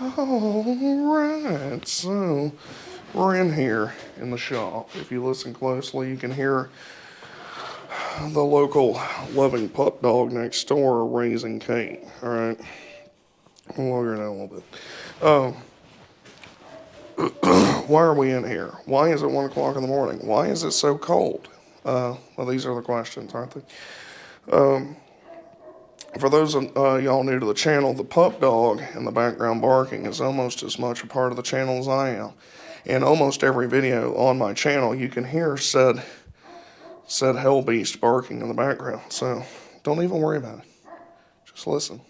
Alright, so we're in here in the shop. If you listen closely, you can hear the local loving pup dog next door raising Kate. Alright, we'll lower it down a little bit. Why are we in here? Why is it 1 o'clock in the morning? Why is it so cold? Well, these are the questions, aren't they? For those of y'all new to the channel, the pup dog in the background barking is almost as much a part of the channel as I am. In almost every video on my channel, you can hear said hell beast barking in the background. So don't even worry about it. Just listen.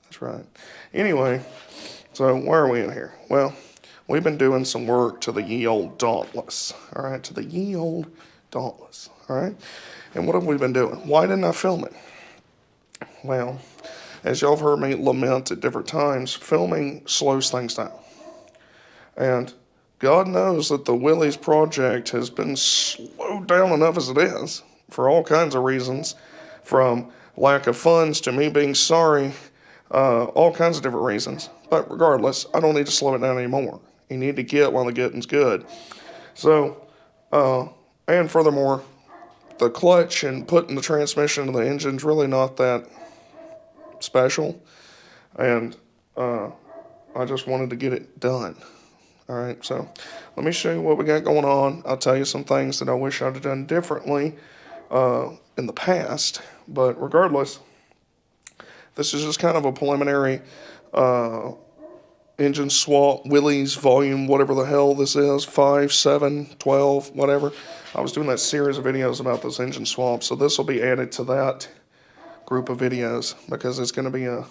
That's right. Anyway, so why are we in here? Well, we've been doing some work to the ye old Dauntless. All right, to the ye old Dauntless. All right. And what have we been doing? Why didn't I film it? Well, as y'all have heard me lament at different times, filming slows things down. And God knows that the Willys project has been slowed down enough as it is, for all kinds of reasons, from lack of funds to me being sorry, all kinds of different reasons. But regardless, I don't need to slow it down anymore. You need to get while the getting's good. So, and furthermore, the clutch and putting the transmission in the engine's really not that special, and I just wanted to get it done. All right, so let me show you what we got going on. I'll tell you some things that I wish I'd have done differently in the past, but regardless, this is just kind of a preliminary engine swap, Willys volume, whatever the hell this is, 5, 7, 12, whatever. I was doing that series of videos about this engine swap, so this will be added to that group of videos because it's going to be a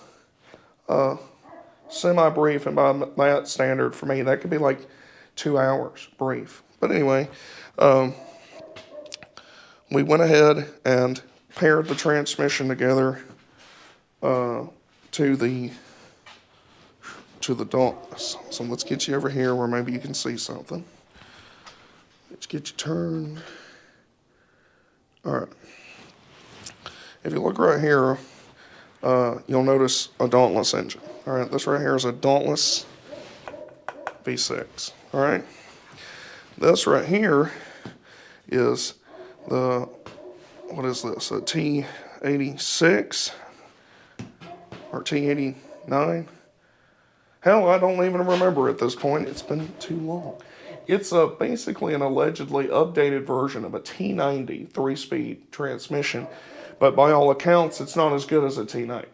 semi-brief, and by that standard for me, that could be like 2 hours brief. But anyway, we went ahead and paired the transmission together to the Dauntless. So let's get you over here where maybe you can see something. Let's get you turned. All right. If you look right here, you'll notice a Dauntless engine. All right, this right here is a Dauntless V6. All right. This right here is what is this? A T86 or T89? Hell, I don't even remember at this point. It's been too long. It's basically an allegedly updated version of a T90 3-speed transmission, but by all accounts, it's not as good as a T90.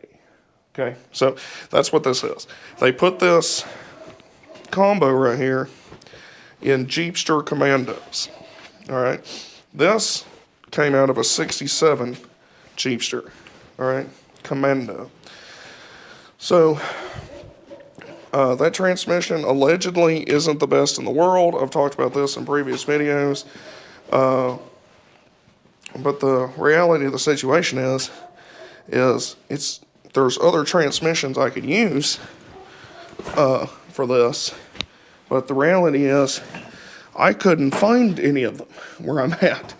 Okay, so that's what this is. They put this combo right here in Jeepster Commandos. All right, this came out of a 67 Jeepster. All right, Commando. So that transmission allegedly isn't the best in the world. I've talked about this in previous videos. But the reality of the situation is there's other transmissions I could use for this. But the reality is I couldn't find any of them where I'm at.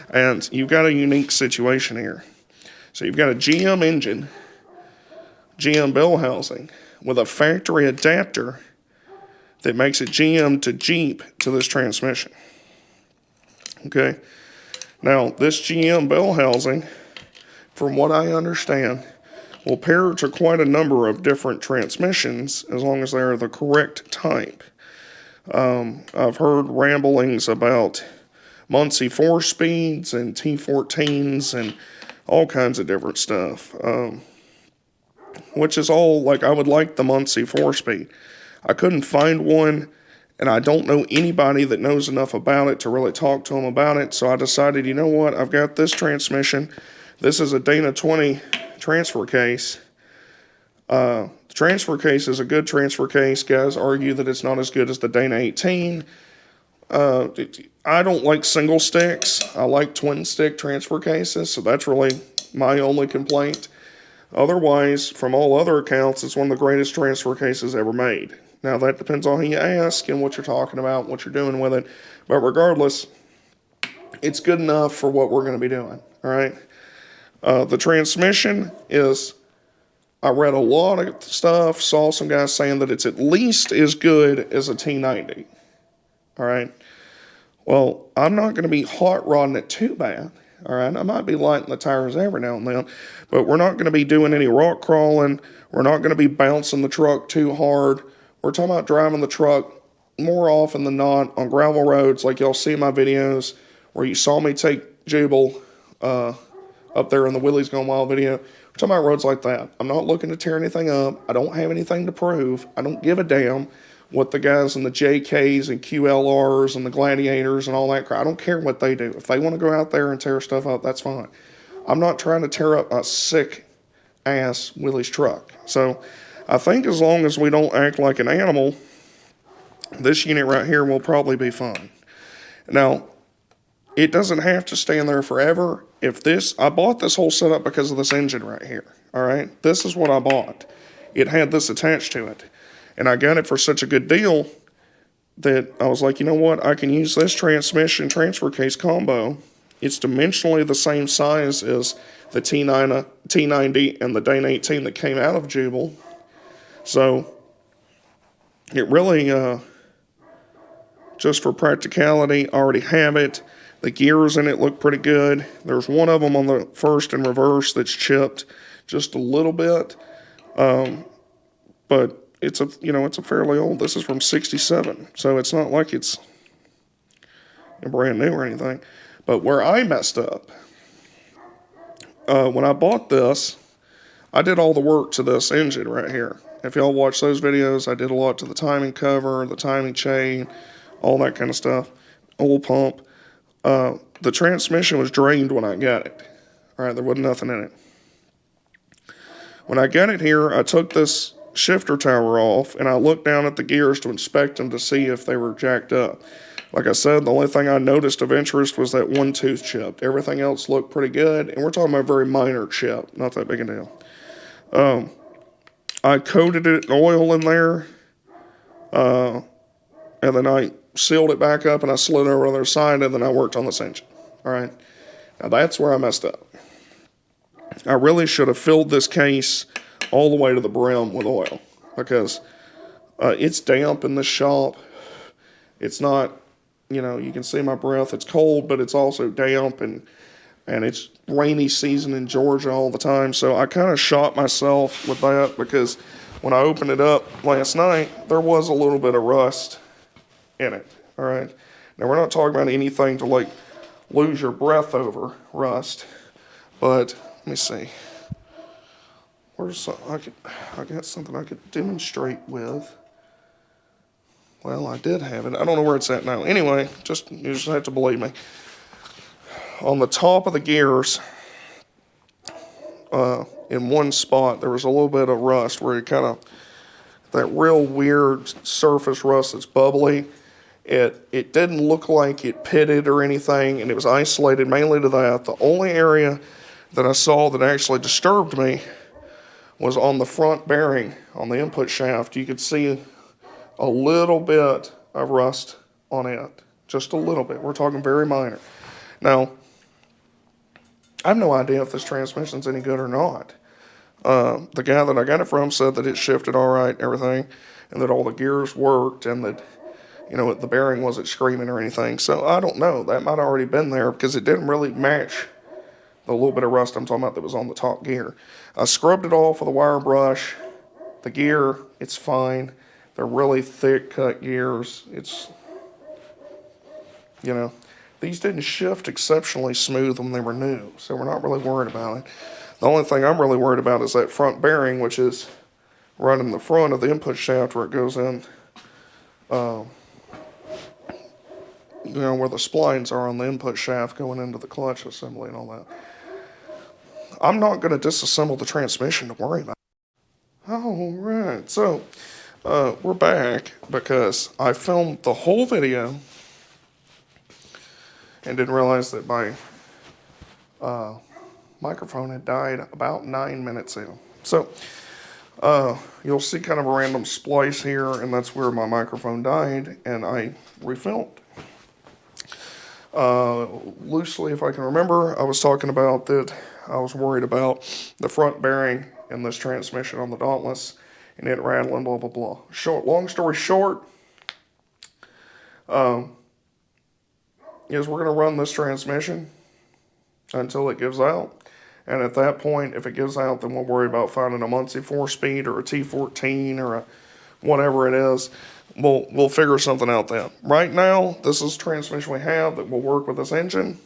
And you've got a unique situation here. So you've got a GM engine, GM bell housing, with a factory adapter that makes it GM to Jeep to this transmission. Okay. Now, this GM bell housing, from what I understand, will pair to quite a number of different transmissions as long as they are the correct type. I've heard ramblings about Muncie 4-speeds and T14s and all kinds of different stuff. Which is all, like, I would like the Muncie 4-speed. I couldn't find one, and I don't know anybody that knows enough about it to really talk to them about it, so I decided, you know what, I've got this transmission. This is a Dana 20 transfer case. The transfer case is a good transfer case. Guys argue that it's not as good as the Dana 18. I don't like single sticks. I like twin stick transfer cases, so that's really my only complaint. Otherwise, from all other accounts, it's one of the greatest transfer cases ever made. Now, that depends on who you ask and what you're talking about, what you're doing with it. But regardless, it's good enough for what we're going to be doing, all right? The transmission is I read a lot of stuff, saw some guys saying that it's at least as good as a T90. All right. Well, I'm not going to be hot rodding it too bad. All right. I might be lighting the tires every now and then, but we're not going to be doing any rock crawling. We're not going to be bouncing the truck too hard. We're talking about driving the truck more often than not on gravel roads, like y'all see in my videos where you saw me take Jubal up there in the Willys Gone Wild video. We're talking about roads like that. I'm not looking to tear anything up. I don't have anything to prove. I don't give a damn what the guys in the JKs and QLRs and the Gladiators and all that crap. I don't care what they do. If they want to go out there and tear stuff up, that's fine. I'm not trying to tear up a sick-ass Willys truck. So I think as long as we don't act like an animal, this unit right here will probably be fine. Now, it doesn't have to stay in there forever. I bought this whole setup because of this engine right here, all right? This is what I bought. It had this attached to it. And I got it for such a good deal that I was like, you know what? I can use this transmission transfer case combo. It's dimensionally the same size as the T90 and the Dane 18 that came out of Jubal. So it really, just for practicality, I already have it. The gears in it look pretty good. There's one of them on the first and reverse that's chipped just a little bit. But it's a fairly old. This is from '67, so it's not like it's brand new or anything. But where I messed up, when I bought this, I did all the work to this engine right here. If y'all watch those videos, I did a lot to the timing cover, the timing chain, all that kind of stuff, oil pump. The transmission was drained when I got it. All right, there wasn't nothing in it. When I got it here, I took this shifter tower off, and I looked down at the gears to inspect them to see if they were jacked up. Like I said, the only thing I noticed of interest was that one tooth chipped. Everything else looked pretty good, and we're talking about a very minor chip, not that big a deal. I coated it in oil in there, and then I sealed it back up, and I slid over on the other side, and then I worked on this engine. All right, now that's where I messed up. I really should have filled this case all the way to the brim with oil, because it's damp in the shop. It's not, you can see my breath. It's cold, but it's also damp, and it's rainy season in Georgia all the time. So I kind of shot myself with that, because when I opened it up last night, there was a little bit of rust in it. All right. Now, we're not talking about anything to like lose your breath over rust, but let me see. I got something I could demonstrate with. Well, I did have it. I don't know where it's at now. Anyway, you just have to believe me. On the top of the gears, in one spot, there was a little bit of rust where that real weird surface rust that's bubbly. It didn't look like it pitted or anything, and it was isolated mainly to that. The only area that I saw that actually disturbed me was on the front bearing on the input shaft. You could see a little bit of rust on it, just a little bit. We're talking very minor. Now, I have no idea if this transmission's any good or not. The guy that I got it from said that it shifted all right, everything, and that all the gears worked, and that the bearing wasn't screaming or anything. So I don't know. That might have already been there, because it didn't really match the little bit of rust I'm talking about that was on the top gear. I scrubbed it off with a wire brush. The gear, it's fine. They're really thick cut gears. These didn't shift exceptionally smooth when they were new, so we're not really worried about it. The only thing I'm really worried about is that front bearing, which is right in the front of the input shaft where it goes in, where the splines are on the input shaft going into the clutch assembly and all that. I'm not going to disassemble the transmission to worry about it. All right, so we're back because I filmed the whole video and didn't realize that my microphone had died about 9 minutes in. So you'll see kind of a random splice here, and that's where my microphone died, and I refilmed. Loosely, if I can remember, I was talking about that I was worried about the front bearing in this transmission on the Dauntless, and it rattling, blah, blah, blah. Long story short, is we're going to run this transmission until it gives out. And at that point, if it gives out, then we'll worry about finding a Muncie 4-speed or a T14 or a whatever it is. We'll figure something out then. Right now, this is the transmission we have that will work with this engine.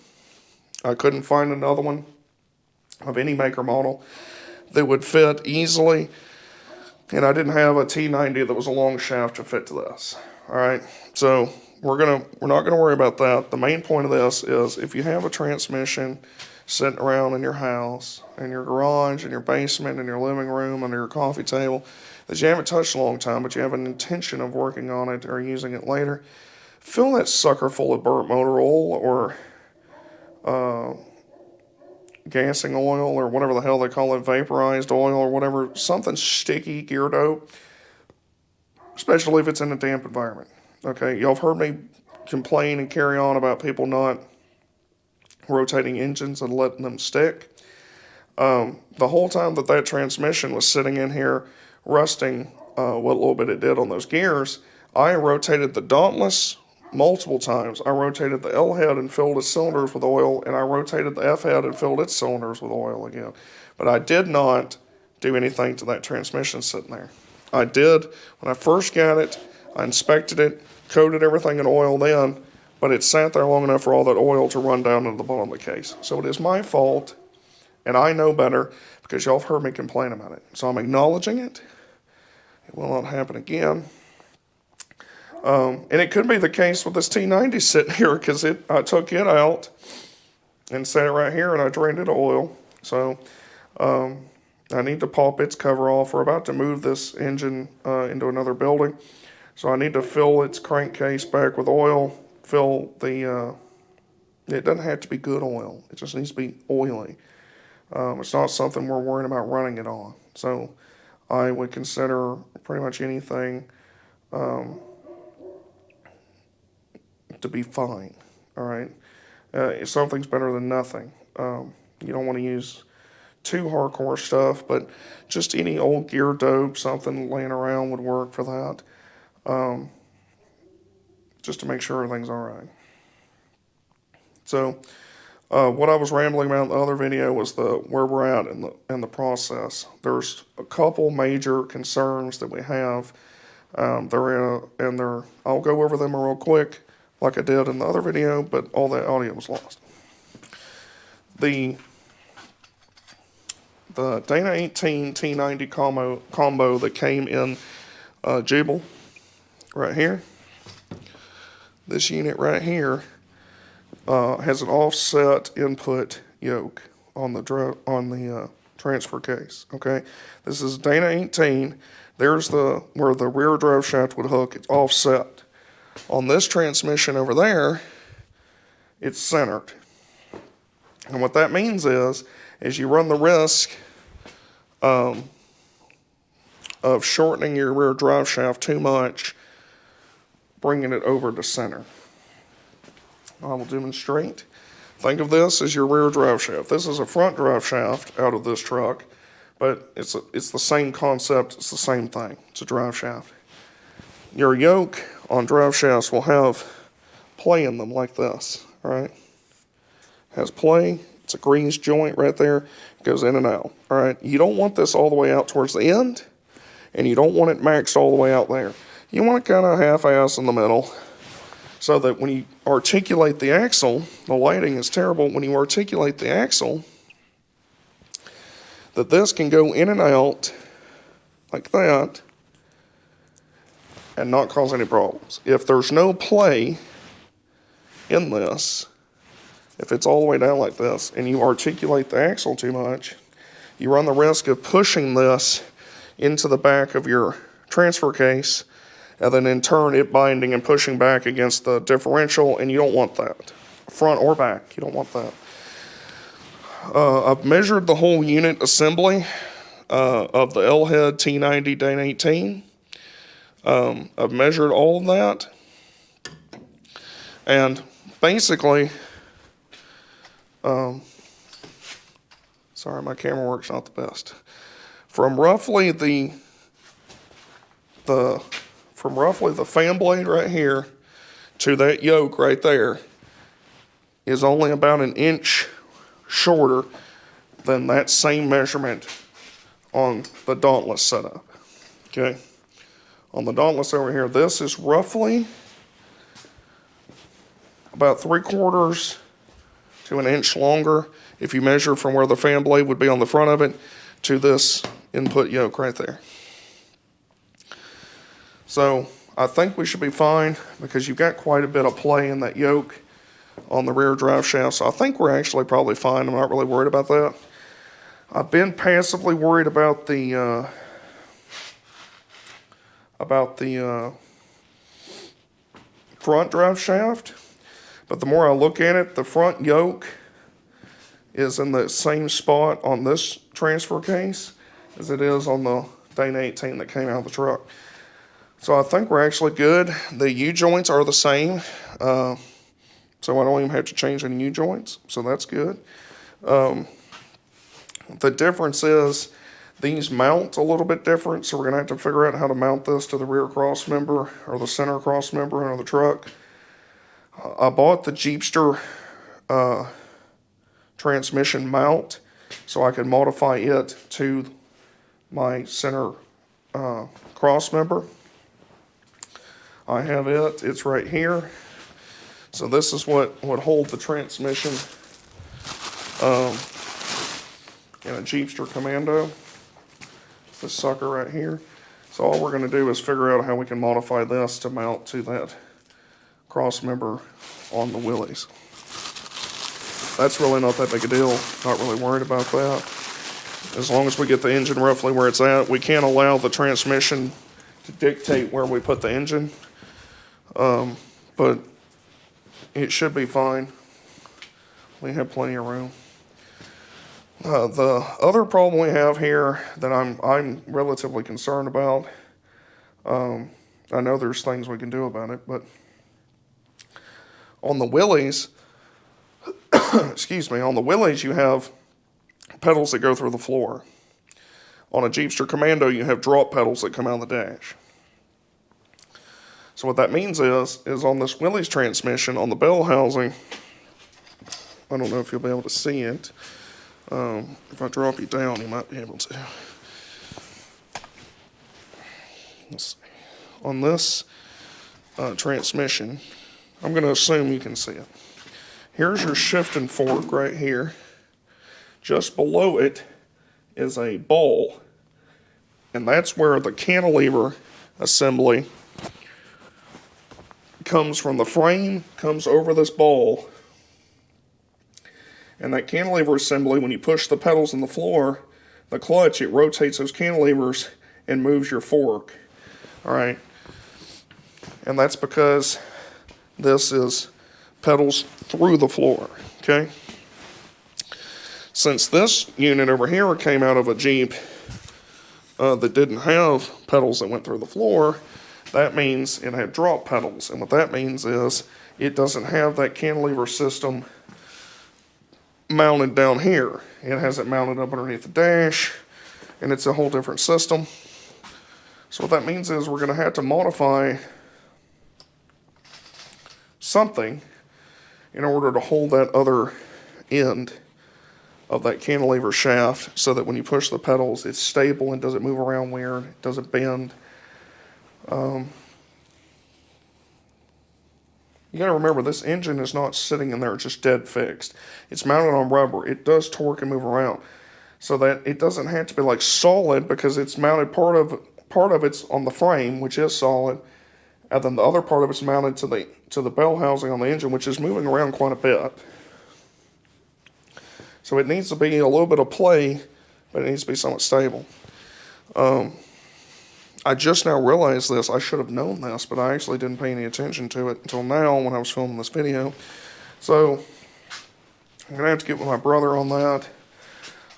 I couldn't find another one of any maker model that would fit easily. And I didn't have a T90 that was a long shaft to fit to this. All right, so we're not gonna worry about that. The main point of this is if you have a transmission sitting around in your house, in your garage, in your basement, in your living room, under your coffee table, that you haven't touched in a long time, but you have an intention of working on it or using it later, fill that sucker full of burnt motor oil or gassing oil or whatever the hell they call it, vaporized oil or whatever, something sticky, gear dope, especially if it's in a damp environment. Okay, y'all have heard me complain and carry on about people not rotating engines and letting them stick. The whole time that transmission was sitting in here rusting, what little bit it did on those gears, I rotated the Dauntless multiple times. I rotated the L head and filled its cylinders with oil, and I rotated the F head and filled its cylinders with oil again. But I did not do anything to that transmission sitting there. I did, when I first got it, I inspected it, coated everything in oil then, but it sat there long enough for all that oil to run down into the bottom of the case. So it is my fault, and I know better because y'all have heard me complain about it. So I'm acknowledging it. It will not happen again. And it could be the case with this T90 sitting here because I took it out and set it right here and I drained it of oil. So I need to pop its cover off. We're about to move this engine into another building. So I need to fill its crankcase back with oil. It doesn't have to be good oil. It just needs to be oily. It's not something we're worrying about running it on. So I would consider pretty much anything to be fine, all right? Something's better than nothing. You don't want to use too hardcore stuff, but just any old gear dope, something laying around would work for that, just to make sure everything's all right. So what I was rambling about in the other video was where we're at in the process. There's a couple major concerns that we have. I'll go over them real quick, like I did in the other video, but all that audio was lost. The Dana 18 T90 combo that came in Jubal right here. This unit right here has an offset input yoke on the transfer case. Okay, this is Dana 18. There's where the rear drive shaft would hook. It's offset. On this transmission over there, it's centered. And what that means is you run the risk of shortening your rear drive shaft too much, bringing it over to center. I will demonstrate. Think of this as your rear drive shaft. This is a front drive shaft out of this truck, but it's the same concept. It's the same thing. It's a drive shaft. Your yoke on drive shafts will have play in them like this, all right? Has play. It's a grease joint right there. It goes in and out, all right? You don't want this all the way out towards the end, and you don't want it maxed all the way out there. You want it kind of half-ass in the middle so that when you articulate the axle, the lighting is terrible, when you articulate the axle, that this can go in and out like that and not cause any problems. If there's no play in this, if it's all the way down like this and you articulate the axle too much, you run the risk of pushing this into the back of your transfer case and then in turn it binding and pushing back against the differential, and you don't want that. Front or back, you don't want that. I've measured the whole unit assembly of the L-head T90 Dana 18. I've measured all of that, and basically, sorry, my camera work's not the best. from roughly the fan blade right here to that yoke right there is only about an inch shorter than that same measurement on the Dauntless setup. Okay, on the Dauntless over here, this is roughly about 3/4 to an inch longer if you measure from where the fan blade would be on the front of it to this input yoke right there. So I think we should be fine because you've got quite a bit of play in that yoke on the rear drive shaft. So I think we're actually probably fine. I'm not really worried about that. I've been passively worried about the front drive shaft, but the more I look at it, the front yoke is in the same spot on this transfer case as it is on the Dana 18 that came out of the truck. So I think we're actually good. The U-joints are the same, so I don't even have to change any U-joints, so that's good. The difference is these mount a little bit different, so we're going to have to figure out how to mount this to the rear cross member or the center cross member of the truck. I bought the Jeepster transmission mount so I could modify it to my center cross member. I have it. It's right here. So this is what would hold the transmission in a Jeepster Commando. This sucker right here. So all we're going to do is figure out how we can modify this to mount to that cross member on the Willys. That's really not that big a deal. Not really worried about that. As long as we get the engine roughly where it's at, we can't allow the transmission to dictate where we put the engine. But it should be fine. We have plenty of room. The other problem we have here that I'm relatively concerned about, I know there's things we can do about it, but on the Willys, excuse me, on the Willys you have pedals that go through the floor. On a Jeepster Commando you have drop pedals that come out of the dash. So what that means is on this Willys transmission, on the bell housing, I don't know if you'll be able to see it. If I drop you down, you might be able to. Let's see. On this transmission, I'm going to assume you can see it. Here's your shifting fork right here. Just below it is a ball, and that's where the cantilever assembly comes from. The frame comes over this ball, and that cantilever assembly, when you push the pedals in the floor, the clutch, it rotates those cantilevers and moves your fork. All right, and that's because this is pedals through the floor. Okay. Since this unit over here came out of a Jeep that didn't have pedals that went through the floor, that means it had drop pedals. And what that means is it doesn't have that cantilever system mounted down here. It has it mounted up underneath the dash, and it's a whole different system. So what that means is we're going to have to modify something in order to hold that other end of that cantilever shaft so that when you push the pedals, it's stable and doesn't move around weird, it doesn't bend. You gotta remember, this engine is not sitting in there just dead fixed. It's mounted on rubber. It does torque and move around. So that it doesn't have to be like solid because it's mounted, part of it's on the frame, which is solid, and then the other part of it's mounted to the bell housing on the engine, which is moving around quite a bit. So it needs to be a little bit of play, but it needs to be somewhat stable. I just now realized this. I should have known this, but I actually didn't pay any attention to it until now when I was filming this video. So I'm gonna have to get with my brother on that.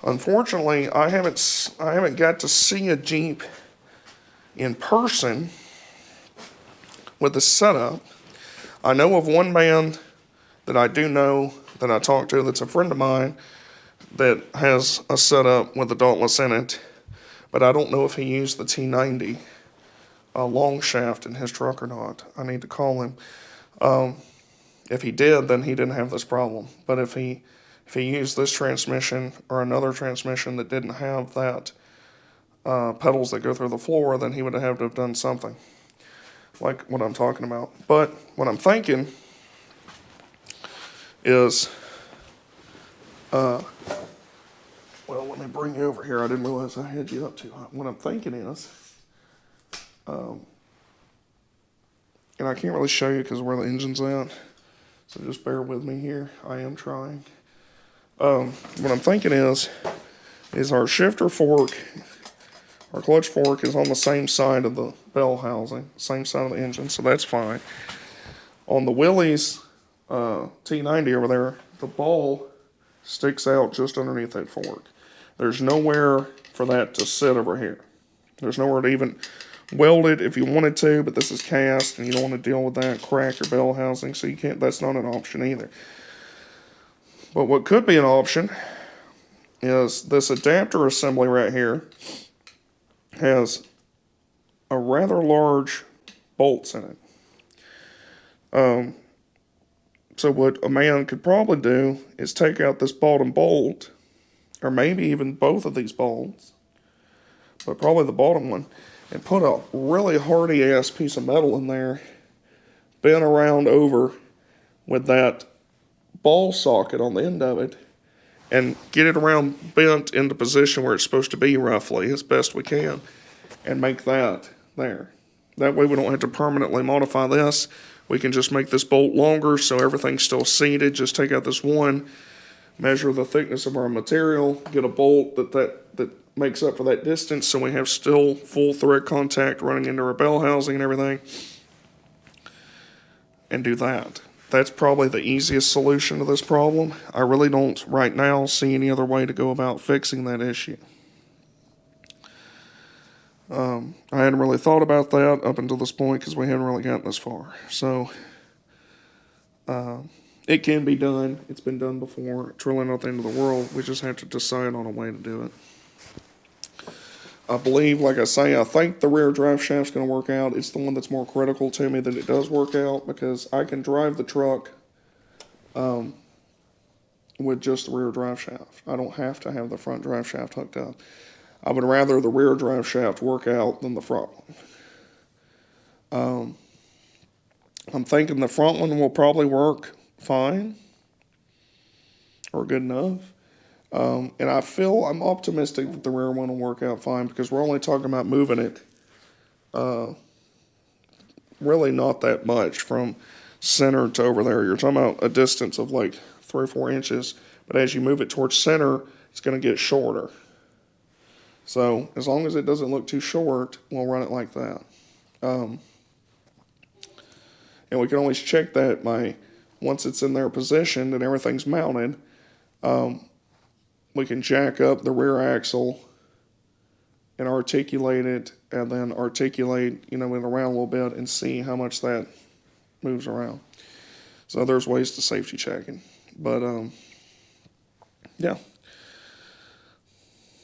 Unfortunately, I haven't got to see a Jeep in person with the setup. I know of one man that I do know that I talked to that's a friend of mine that has a setup with the Dauntless in it. but I don't know if he used the T90 long shaft in his truck or not. I need to call him. If he did, then he didn't have this problem. But if he used this transmission or another transmission that didn't have that pedals that go through the floor, then he would have to have done something like what I'm talking about. But what I'm thinking is, well, let me bring you over here. I didn't realize I had you up too high. What I'm thinking is, and I can't really show you because where the engine's at, so just bear with me here. I am trying. What I'm thinking is our shifter fork, our clutch fork is on the same side of the bell housing, same side of the engine, so that's fine. On the Willys T90 over there, the ball sticks out just underneath that fork. There's nowhere for that to sit over here. There's nowhere to even weld it if you wanted to, but this is cast and you don't want to deal with that, crack your bell housing, so you can't, that's not an option either. But what could be an option is this adapter assembly right here has a rather large bolts in it. So what a man could probably do is take out this bottom bolt, or maybe even both of these bolts, but probably the bottom one, and put a really hardy ass piece of metal in there, bent around over with that ball socket on the end of it, and get it around bent into position where it's supposed to be roughly as best we can, and make that there. That way we don't have to permanently modify this. We can just make this bolt longer so everything's still seated. Just take out this one, measure the thickness of our material, get a bolt that makes up for that distance so we have still full thread contact running into our bell housing and everything, and do that. That's probably the easiest solution to this problem. I really don't right now see any other way to go about fixing that issue. I hadn't really thought about that up until this point because we haven't really gotten this far. So it can be done. It's been done before. It's really not the end of the world. We just have to decide on a way to do it. I believe, like I say, I think the rear drive shaft's going to work out. It's the one that's more critical to me that it does work out, because I can drive the truck with just the rear drive shaft. I don't have to have the front drive shaft hooked up. I would rather the rear drive shaft work out than the front one. I'm thinking the front one will probably work fine or good enough. And I'm optimistic that the rear one will work out fine, because we're only talking about moving it really not that much from center to over there. You're talking about a distance of like 3 or 4 inches, but as you move it towards center, it's going to get shorter. So as long as it doesn't look too short, we'll run it like that. And we can always check that by, once it's in their position and everything's mounted, we can jack up the rear axle and articulate it, and then articulate, it around a little bit and see how much that moves around. So there's ways to safety checking. But, yeah.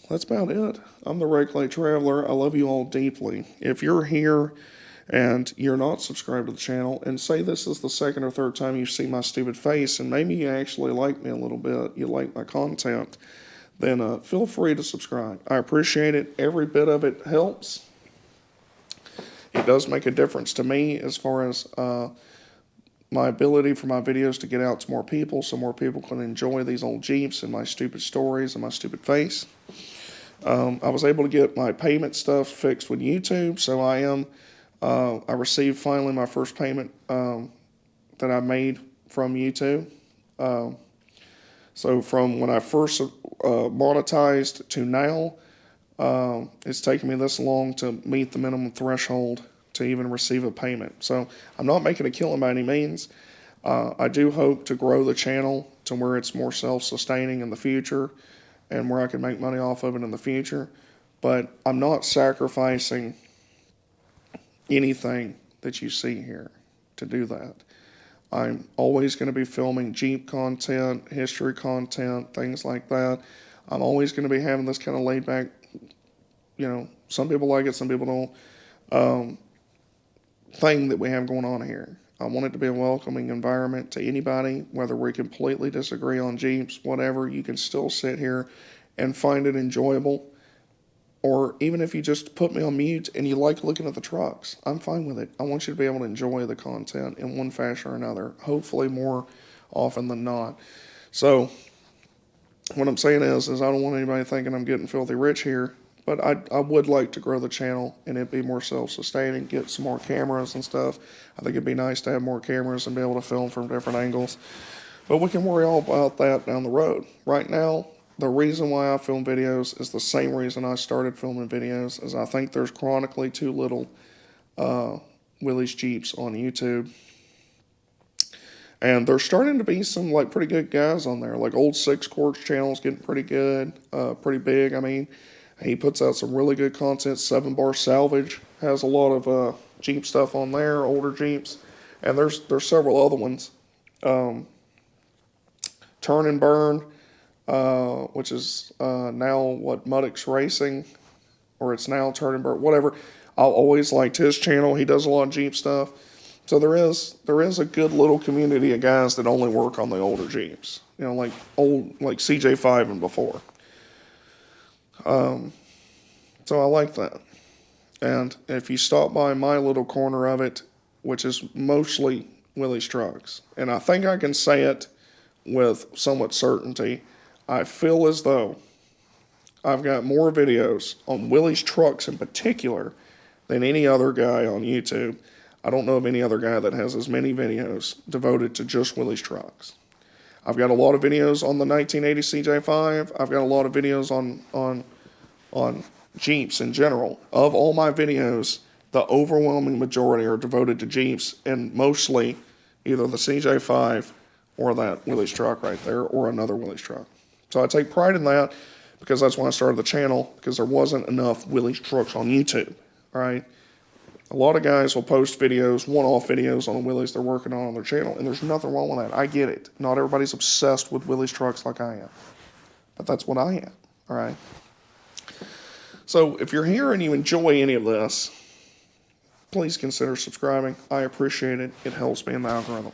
That's about it. I'm the Red Clay Traveler. I love you all deeply. If you're here and you're not subscribed to the channel, and say this is the second or third time you've seen my stupid face, and maybe you actually like me a little bit, you like my content, then feel free to subscribe. I appreciate it. Every bit of it helps. It does make a difference to me as far as my ability for my videos to get out to more people, so more people can enjoy these old Jeeps and my stupid stories and my stupid face. I was able to get my payment stuff fixed with YouTube, so I received finally my first payment that I made from YouTube. So from when I first monetized to now, it's taken me this long to meet the minimum threshold to even receive a payment. So I'm not making a killing by any means. I do hope to grow the channel to where it's more self-sustaining in the future, and where I can make money off of it in the future. But I'm not sacrificing anything that you see here to do that. I'm always going to be filming Jeep content, history content, things like that. I'm always going to be having this kind of laid back, some people like it, some people don't. Thing that we have going on here. I want it to be a welcoming environment to anybody, whether we completely disagree on Jeeps, whatever. You can still sit here and find it enjoyable. Or even if you just put me on mute and you like looking at the trucks, I'm fine with it. I want you to be able to enjoy the content in one fashion or another, hopefully more often than not. So what I'm saying is I don't want anybody thinking I'm getting filthy rich here, but I would like to grow the channel and it be more self-sustaining, get some more cameras and stuff. I think it'd be nice to have more cameras and be able to film from different angles. But we can worry all about that down the road. Right now, the reason why I film videos is the same reason I started filming videos, is I think there's chronically too little Willys Jeeps on YouTube. And there's starting to be some like pretty good guys on there. Like Old Six Quarts channel's getting pretty good, pretty big. I mean, he puts out some really good content. 7 Bar Salvage has a lot of Jeep stuff on there, older Jeeps. And there's several other ones. Turn and Burn, which is now what, Muddix Racing, or it's now Turn and Burn, whatever. I've always liked his channel. He does a lot of Jeep stuff. So there is a good little community of guys that only work on the older Jeeps, like CJ5 and before. So I like that. And if you stop by my little corner of it, which is mostly Willys trucks, and I think I can say it with somewhat certainty, I feel as though I've got more videos on Willys trucks in particular than any other guy on YouTube. I don't know of any other guy that has as many videos devoted to just Willys trucks. I've got a lot of videos on the 1980 CJ5. I've got a lot of videos on Jeeps in general. Of all my videos, the overwhelming majority are devoted to Jeeps, and mostly either the CJ5 or that Willys truck right there, or another Willys truck. So I take pride in that, because that's why I started the channel, because there wasn't enough Willys trucks on YouTube, all right? A lot of guys will post videos, one-off videos on the Willys they're working on their channel, and there's nothing wrong with that. I get it. Not everybody's obsessed with Willys trucks like I am, but that's what I am, all right? So if you're here and you enjoy any of this, please consider subscribing. I appreciate it. It helps me in the algorithm.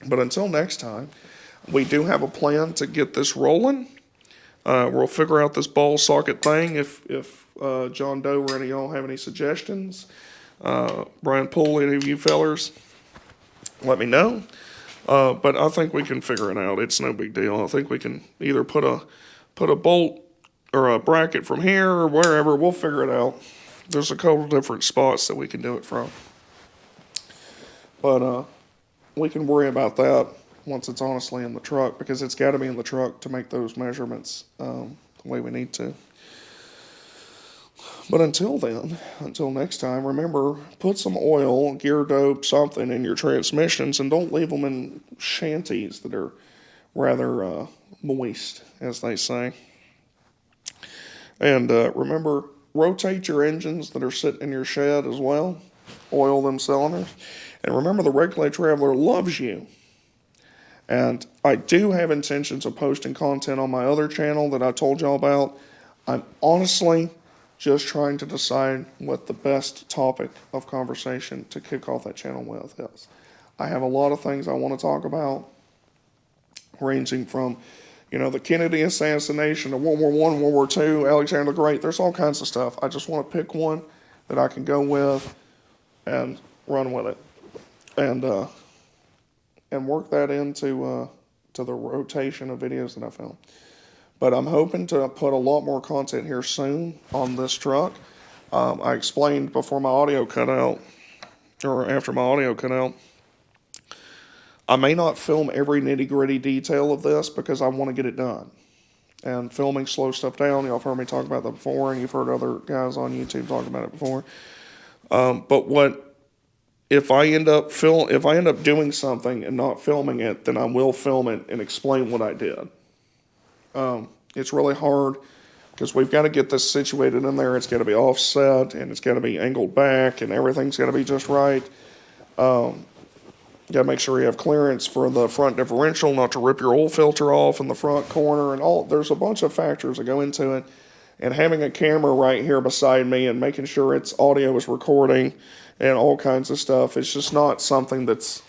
But until next time, we do have a plan to get this rolling. We'll figure out this ball socket thing. If John Doe or any of y'all have any suggestions, Brian Poole, any of you fellers, let me know. But I think we can figure it out. It's no big deal. I think we can either put a bolt or a bracket from here or wherever. We'll figure it out. There's a couple different spots that we can do it from. But we can worry about that once it's honestly in the truck, because it's got to be in the truck to make those measurements the way we need to. But until then, until next time, remember, put some oil, gear dope, something in your transmissions, and don't leave them in shanties that are rather moist, as they say. And remember, rotate your engines that are sitting in your shed as well. Oil them cylinders. And remember, the Regular Traveler loves you. And I do have intentions of posting content on my other channel that I told y'all about. I'm honestly just trying to decide what the best topic of conversation to kick off that channel with is. I have a lot of things I want to talk about, ranging from, the Kennedy assassination to World War I, World War II, Alexander the Great. There's all kinds of stuff. I just want to pick one that I can go with and run with it, and work that into to the rotation of videos that I film. But I'm hoping to put a lot more content here soon on this truck. I explained before my audio cut out, or after my audio cut out, I may not film every nitty-gritty detail of this because I want to get it done. And filming slows stuff down. Y'all have heard me talk about that before, and you've heard other guys on YouTube talk about it before. But if I end up doing something and not filming it, then I will film it and explain what I did. It's really hard because we've got to get this situated in there. It's got to be offset, and it's got to be angled back, and everything's got to be just right. You got to make sure you have clearance for the front differential, not to rip your oil filter off in the front corner, and all. There's a bunch of factors that go into it, And having a camera right here beside me and making sure its audio is recording and all kinds of stuff, it's just not something that's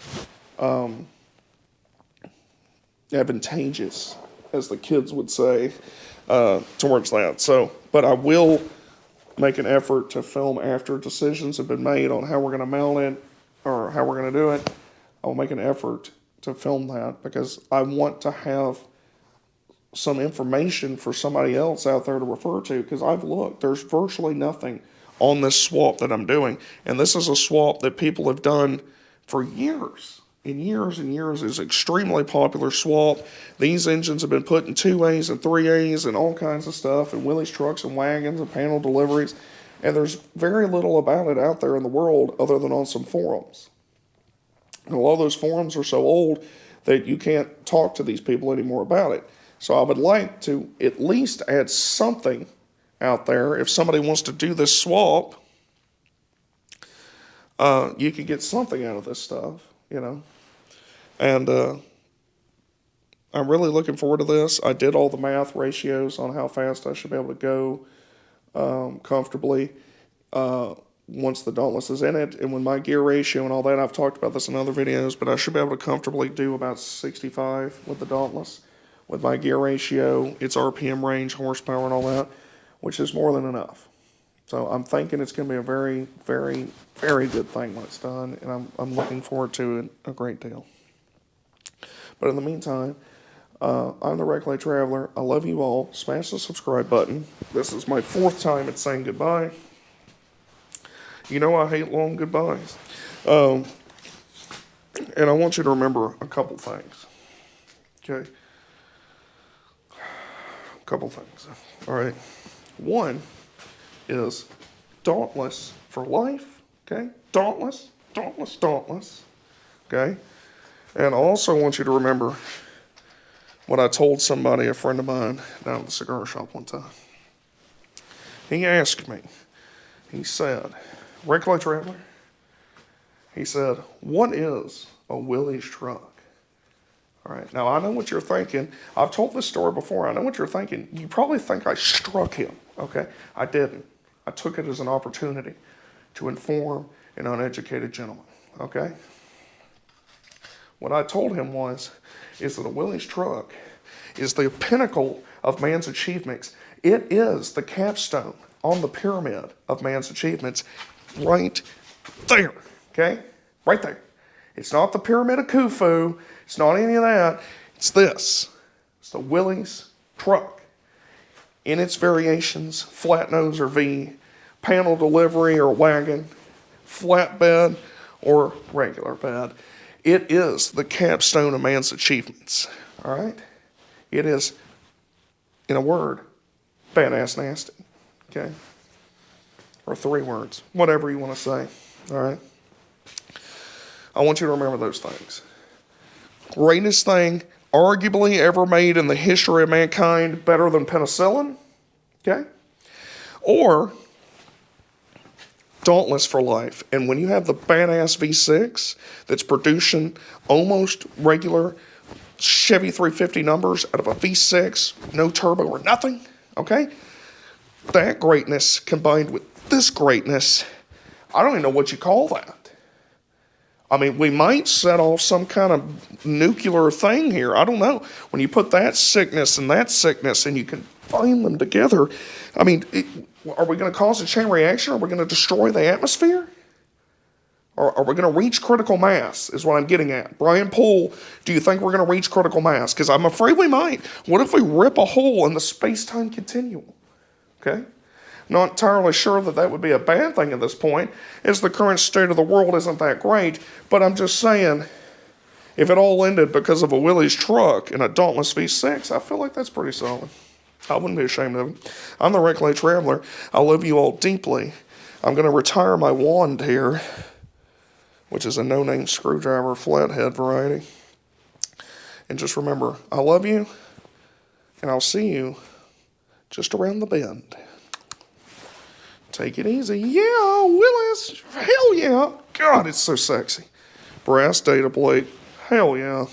advantageous, as the kids would say, towards that. So, but I will make an effort to film after decisions have been made on how we're going to mount it or how we're going to do it. I will make an effort to film that because I want to have some information for somebody else out there to refer to, because I've looked. There's virtually nothing on this swap that I'm doing. And this is a swap that people have done for years. In years and years. It's an extremely popular swap. These engines have been put in 2As and 3As and all kinds of stuff, and Willys trucks and wagons and panel deliveries. And there's very little about it out there in the world other than on some forums. And a lot of those forums are so old that you can't talk to these people anymore about it. So I would like to at least add something out there. If somebody wants to do this swap, you can get something out of this stuff, you know. And I'm really looking forward to this. I did all the math ratios on how fast I should be able to go comfortably once the Dauntless is in it. And with my gear ratio and all that, I've talked about this in other videos, but I should be able to comfortably do about 65 with the Dauntless. With my gear ratio, its RPM range, horsepower, and all that, which is more than enough. So I'm thinking it's going to be a very, very, very good thing when it's done, and I'm looking forward to it a great deal. But in the meantime, I'm the Reclay Traveler. I love you all. Smash the subscribe button. This is my 4th time at saying goodbye. You know I hate long goodbyes. And I want you to remember a couple things. Okay? Couple things. All right. One is Dauntless for life. Okay. Dauntless, Dauntless, Dauntless. Okay. And I also want you to remember what I told somebody, a friend of mine, down at the cigar shop one time. He asked me, he said, Reclay Traveler, he said, what is a Willys truck? All right, now I know what you're thinking. I've told this story before. I know what you're thinking. You probably think I struck him, okay? I didn't. I took it as an opportunity to inform an uneducated gentleman, okay? What I told him is that a Willys truck is the pinnacle of man's achievements. It is the capstone on the pyramid of man's achievements right there, okay? Right there. It's not the pyramid of Khufu. It's not any of that. It's this. It's the Willys truck. In its variations, flat nose or V, panel delivery or wagon, flatbed or regular bed. It is the capstone of man's achievements. All right? It is, in a word, badass nasty. Okay? Or 3 words. Whatever you want to say. All right? I want you to remember those things. Greatest thing arguably ever made in the history of mankind, better than penicillin, okay? Or Dauntless for life. And when you have the badass V6 that's producing almost regular Chevy 350 numbers out of a V6, no turbo or nothing, okay? That greatness combined with this greatness, I don't even know what you call that. I mean, we might set off some kind of nuclear thing here. I don't know. When you put that sickness and you combine them together, I mean, are we going to cause a chain reaction? Are we going to destroy the atmosphere? Or are we going to reach critical mass is what I'm getting at. Brian Poole, do you think we're going to reach critical mass? Because I'm afraid we might. What if we rip a hole in the space-time continuum? Okay? Not entirely sure that would be a bad thing at this point, as the current state of the world isn't that great, but I'm just saying, if it all ended because of a Willys truck and a Dauntless V6, I feel like that's pretty solid. I wouldn't be ashamed of it. I'm the Reclay Traveler. I love you all deeply. I'm going to retire my wand here, which is a no-name screwdriver flathead variety. And just remember, I love you, and I'll see you just around the bend. Take it easy. Yeah, Willys. Hell yeah. God, it's so sexy. Brass data plate. Hell yeah.